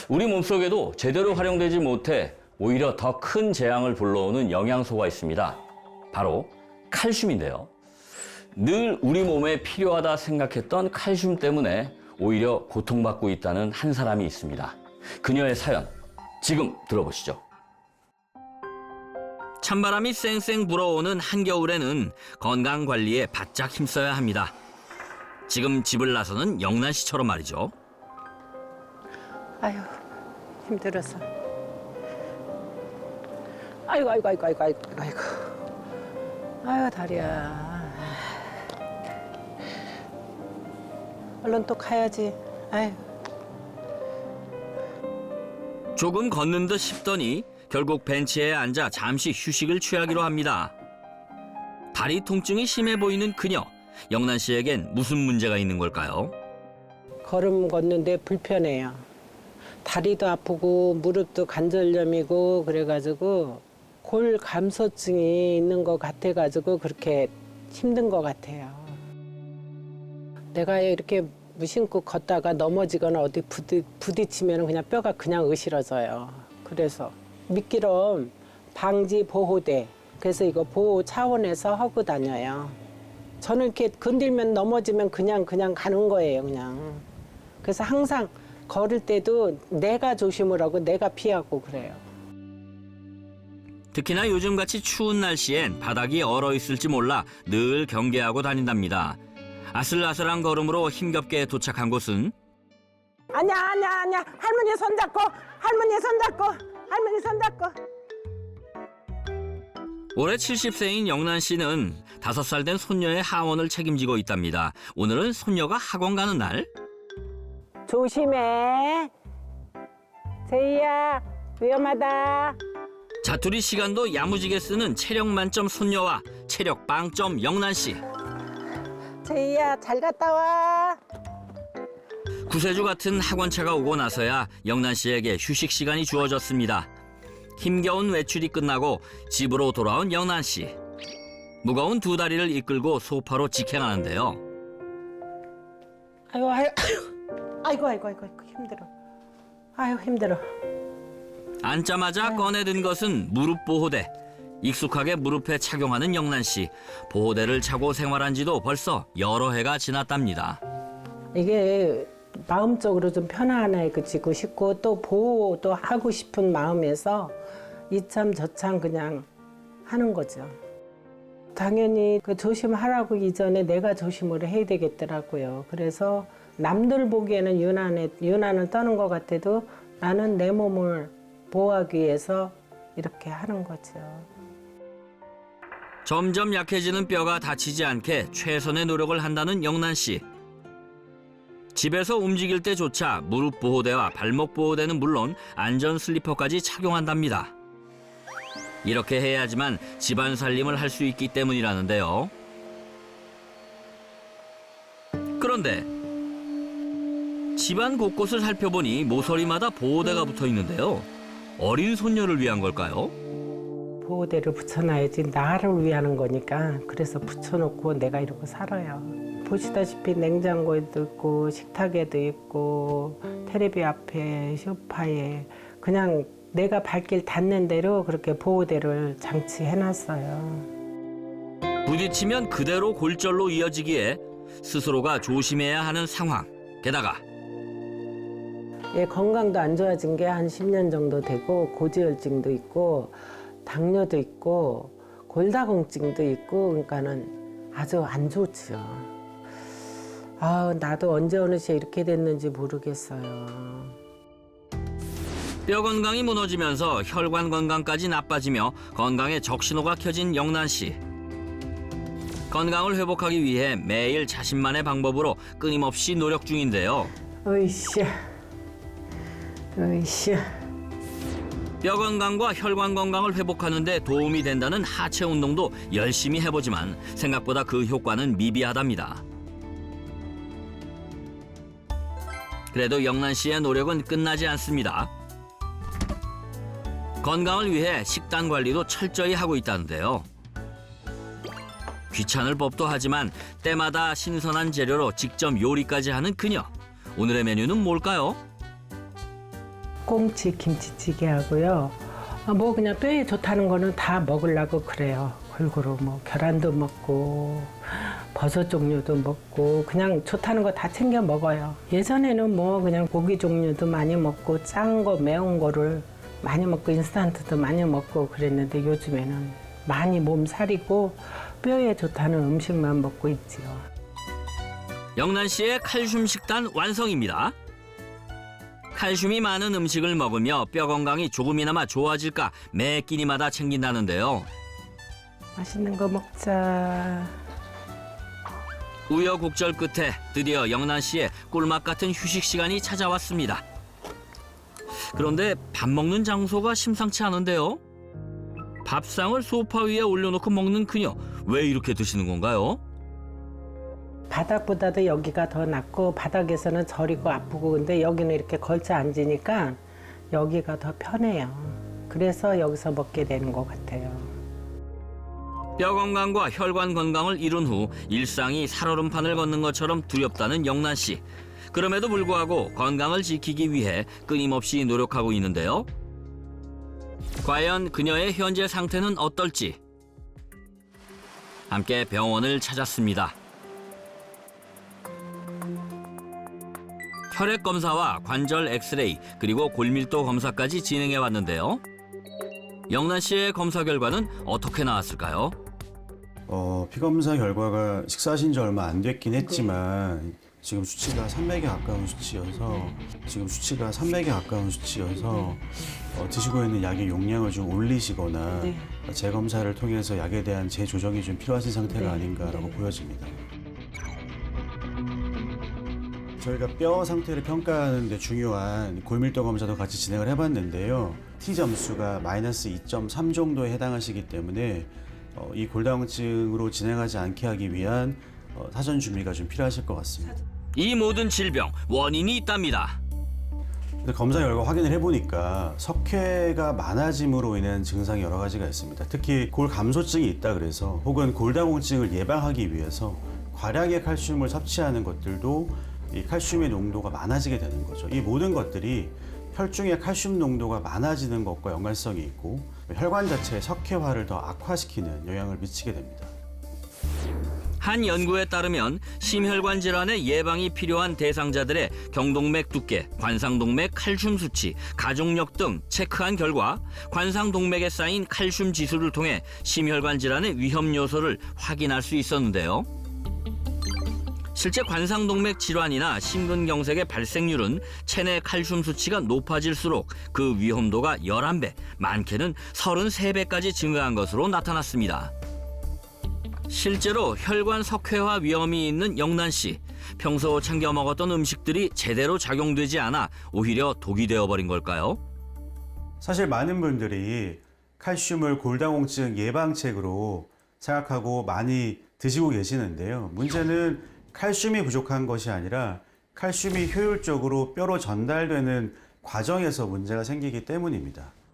우리 몸속에도 제대로 활용되지 못해 오히려 더 큰 재앙을 불러오는 영양소가 있습니다. 바로 칼슘인데요. 늘 우리 몸에 필요하다 생각했던 칼슘 때문에 오히려 고통받고 있다는 한 사람이 있습니다. 그녀의 사연, 지금 들어보시죠. 찬바람이 쌩쌩 불어오는 한겨울에는 건강관리에 바짝 힘써야 합니다. 지금 집을 나서는 영란 씨처럼 말이죠. 아유, 힘들어서. 아이고. 아유, 다리야. 얼른 또 가야지. 아유. 조금 걷는 듯 싶더니 결국 벤치에 앉아 잠시 휴식을 취하기로 합니다. 다리 통증이 심해 보이는 그녀. 영란 씨에겐 무슨 문제가 있는 걸까요? 걸음 걷는데 불편해요. 다리도 아프고 무릎도 관절염이고 그래가지고 골 감소증이 있는 것 같아가지고 그렇게 힘든 것 같아요. 내가 이렇게 무심코 걷다가 넘어지거나 어디 부딪히면 그냥 뼈가 그냥 으스러져요. 그래서 미끄럼 방지 보호대, 그래서 이거 보호 차원에서 하고 다녀요. 저는 이렇게 건들면 넘어지면 그냥 가는 거예요, 그냥. 그래서 항상 걸을 때도 내가 조심을 하고 내가 피하고 그래요. 특히나 요즘같이 추운 날씨엔 바닥이 얼어 있을지 몰라 늘 경계하고 다닌답니다. 아슬아슬한 걸음으로 힘겹게 도착한 곳은 아니야. 할머니 손잡고. 올해 70세인 영란 씨는 5살 된 손녀의 하원을 책임지고 있답니다. 오늘은 손녀가 학원 가는 날. 조심해. 제이야, 위험하다. 자투리 시간도 야무지게 쓰는 체력 만점 손녀와 체력 빵점 영란 씨. 제이야, 잘 갔다 와. 구세주 같은 학원차가 오고 나서야 영란 씨에게 휴식 시간이 주어졌습니다. 힘겨운 외출이 끝나고 집으로 돌아온 영란 씨. 무거운 2다리를 이끌고 소파로 직행하는데요. 아이고, 힘들어. 아유, 힘들어. 앉자마자 꺼내든 것은 무릎 보호대. 익숙하게 무릎에 착용하는 영란 씨. 보호대를 차고 생활한 지도 벌써 여러 해가 지났답니다. 이게 마음적으로 좀 편안해지고 싶고 또 보호도 하고 싶은 마음에서 이참 저참 그냥 하는 거죠. 당연히 그 조심하라고 이전에 내가 조심을 해야 되겠더라고요. 그래서 남들 보기에는 유난을 떠는 것 같아도 나는 내 몸을 보호하기 위해서 이렇게 하는 거죠. 점점 약해지는 뼈가 다치지 않게 최선의 노력을 한다는 영란 씨. 집에서 움직일 때조차 무릎 보호대와 발목 보호대는 물론 안전 슬리퍼까지 착용한답니다. 이렇게 해야지만 집안 살림을 할 수 있기 때문이라는데요. 그런데 집안 곳곳을 살펴보니 모서리마다 보호대가 붙어 있는데요. 어린 손녀를 위한 걸까요? 보호대를 붙여놔야지 나를 위하는 거니까 그래서 붙여놓고 내가 이러고 살아요. 보시다시피 냉장고에도 있고 식탁에도 있고 텔레비 앞에 소파에 그냥 내가 발길 닿는 대로 그렇게 보호대를 장치해놨어요. 부딪히면 그대로 골절로 이어지기에 스스로가 조심해야 하는 상황. 게다가 얘 건강도 안 좋아진 게 한 10년 정도 되고 고지혈증도 있고 당뇨도 있고 골다공증도 있고 그러니까는 아주 안 좋죠. 나도 언제 어느 시에 이렇게 됐는지 모르겠어요. 뼈 건강이 무너지면서 혈관 건강까지 나빠지며 건강에 적신호가 켜진 영란 씨. 건강을 회복하기 위해 매일 자신만의 방법으로 끊임없이 노력 중인데요. 으이씨. 뼈 건강과 혈관 건강을 회복하는 데 도움이 된다는 하체 운동도 열심히 해보지만 생각보다 그 효과는 미비하답니다. 그래도 영란 씨의 노력은 끝나지 않습니다. 건강을 위해 식단 관리도 철저히 하고 있다는데요. 귀찮을 법도 하지만 때마다 신선한 재료로 직접 요리까지 하는 그녀. 오늘의 메뉴는 뭘까요? 꽁치 김치찌개 하고요. 뭐 그냥 뼈에 좋다는 거는 다 먹으려고 그래요. 골고루 뭐 계란도 먹고 버섯 종류도 먹고 그냥 좋다는 거 다 챙겨 먹어요. 예전에는 뭐 그냥 고기 종류도 많이 먹고 짠 거 매운 거를 많이 먹고 인스턴트도 많이 먹고 그랬는데 요즘에는 많이 몸 살이고 뼈에 좋다는 음식만 먹고 있지요. 영란 씨의 칼슘 식단 완성입니다. 칼슘이 많은 음식을 먹으며 뼈 건강이 조금이나마 좋아질까 매 끼니마다 챙긴다는데요. 맛있는 거 먹자. 우여곡절 끝에 드디어 영란 씨의 꿀맛 같은 휴식 시간이 찾아왔습니다. 그런데 밥 먹는 장소가 심상치 않은데요. 밥상을 소파 위에 올려놓고 먹는 그녀, 왜 이렇게 드시는 건가요? 바닥보다도 여기가 더 낫고 바닥에서는 저리고 아프고 근데 여기는 이렇게 걸쳐 앉으니까 여기가 더 편해요. 그래서 여기서 먹게 되는 것 같아요. 뼈 건강과 혈관 건강을 이룬 후 일상이 살얼음판을 걷는 것처럼 두렵다는 영란 씨. 그럼에도 불구하고 건강을 지키기 위해 끊임없이 노력하고 있는데요. 과연 그녀의 현재 상태는 어떨지 함께 병원을 찾았습니다. 혈액 검사와 관절 엑스레이 그리고 골밀도 검사까지 진행해 왔는데요. 영란 씨의 검사 결과는 어떻게 나왔을까요? 피검사 결과가 식사하신 지 얼마 안 됐긴 했지만 지금 수치가 300에 가까운 수치여서 드시고 있는 약의 용량을 좀 올리시거나 네. 재검사를 통해서 약에 대한 재조정이 좀 필요하신 상태가 아닌가라고 보여집니다. 저희가 뼈 상태를 평가하는 데 중요한 골밀도 검사도 같이 진행을 해봤는데요. T 점수가 마이너스 2.3 정도에 해당하시기 때문에 이 골다공증으로 진행하지 않게 하기 위한 사전 준비가 좀 필요하실 것 같습니다. 이 모든 질병 원인이 있답니다. 근데 검사 결과 확인을 해보니까 석회가 많아짐으로 인한 증상이 여러 가지가 있습니다. 특히 골 감소증이 있다 그래서 혹은 골다공증을 예방하기 위해서 과량의 칼슘을 섭취하는 것들도 이 칼슘의 농도가 많아지게 되는 거죠. 이 모든 것들이 혈중의 칼슘 농도가 많아지는 것과 연관성이 있고 혈관 자체의 석회화를 더 악화시키는 영향을 미치게 됩니다. 한 연구에 따르면 심혈관 질환의 예방이 필요한 대상자들의 경동맥 두께, 관상동맥 칼슘 수치, 가족력 등 체크한 결과 관상동맥에 쌓인 칼슘 지수를 통해 심혈관 질환의 위험 요소를 확인할 수 있었는데요. 실제 관상동맥 질환이나 심근경색의 발생률은 체내 칼슘 수치가 높아질수록 그 위험도가 11배, 많게는 33배까지 증가한 것으로 나타났습니다. 실제로 혈관 석회화 위험이 있는 영란 씨. 평소 챙겨 먹었던 음식들이 제대로 작용되지 않아 오히려 독이 되어버린 걸까요? 사실 많은 분들이 칼슘을 골다공증 예방책으로 생각하고 많이 드시고 계시는데요. 문제는 칼슘이 부족한 것이 아니라 칼슘이 효율적으로 뼈로 전달되는 과정에서 문제가 생기기 때문입니다.